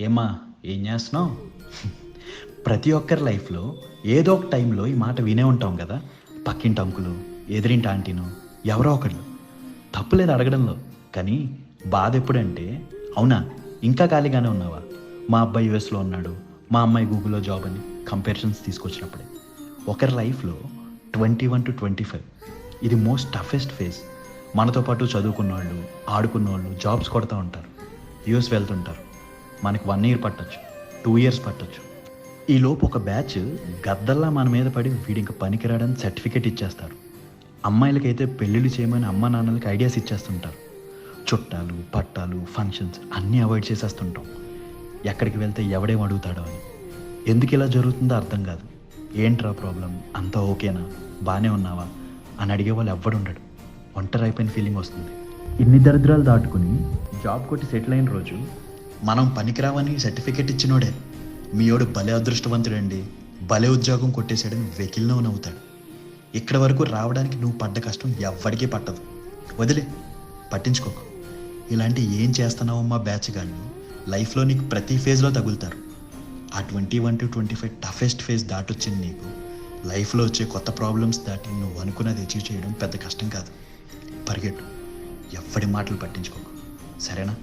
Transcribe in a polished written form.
ఏమ్మా ఏం చేస్తున్నావు? ప్రతి ఒక్కరి లైఫ్‌లో ఏదో ఒక టైంలో ఈ మాట వినే ఉంటాం కదా! పక్కింటి అంకులు, ఎదురింటి ఆంటీనో ఎవరో ఒకళ్ళు. తప్పులేదు అడగడంలో. కానీ బాధ ఎప్పుడంటే, అవునా ఇంకా ఖాళీగానే ఉన్నావా? మా అబ్బాయి యూఎస్‌లో ఉన్నాడు. మా అమ్మాయి గూగుల్‌లో జాబ్ అని కంపారిజన్స్ తీసుకొచ్చినప్పుడే. ఒకరి లైఫ్‌లో 21-25 ఇది మోస్ట్ టఫెస్ట్ ఫేజ్. మనతో పాటు చదువుకున్నోళ్ళు, ఆడుకున్నోళ్ళు జాబ్స్ కొడతా ఉంటారు. యూఎస్ వెళ్తుంటారు. మనకి 1 ఇయర్ పట్టొచ్చు. 2 ఇయర్స్ పట్టొచ్చు. ఈలోపు ఒక బ్యాచ్ గద్దల్లా మన మీద పడి వీడింక పనికిరాడని సర్టిఫికేట్ ఇచ్చేస్తారు. అమ్మాయిలకైతే పెళ్ళిళ్ళు చేయమని అమ్మా నాన్నలకి ఐడియాస్ ఇచ్చేస్తుంటారు. చుట్టాలు, పట్టాలు, ఫంక్షన్స్ అన్నీ అవాయిడ్ చేసేస్తుంటాం. ఎక్కడికి వెళ్తే ఎవడేం అడుగుతాడో అని. ఎందుకు ఇలా జరుగుతుందో అర్థం కాదు. ఏంట్రా ప్రాబ్లం? అంతా ఓకేనా? బాగానే ఉన్నావా? అని అడిగే వాళ్ళు ఎవ్వడుండడు. ఒంటరి అయిపోయిన ఫీలింగ్ వస్తుంది. ఇన్ని దరిద్రాలు దాటుకుని జాబ్ కొట్టి సెటిల్ అయిన రోజు మనం పనికిరావని సర్టిఫికేట్ ఇచ్చినోడే మీయోడు భలే అదృష్టవంతుడండి, భలే ఉద్యోగం కొట్టేశాడని వెకిలినో నవ్వుతాడు. ఇక్కడ వరకు రావడానికి నువ్వు పడ్డ కష్టం ఎవ్వడికీ పట్టదు. వదిలే, పట్టించుకోకు. ఇలాంటి ఏం చేస్తున్నావో మా బ్యాచ్ కానీ లైఫ్లో నీకు ప్రతి ఫేజ్లో తగులుతారు. ఆ 21-25 టఫెస్ట్ ఫేజ్ దాటొచ్చింది నీకు. లైఫ్లో వచ్చే కొత్త ప్రాబ్లమ్స్ దాటి నువ్వు అనుకున్నది అచీవ్ చేయడం పెద్ద కష్టం కాదు. పరిగెట్టు, ఎవ్వడి మాటలు పట్టించుకోకు, సరేనా?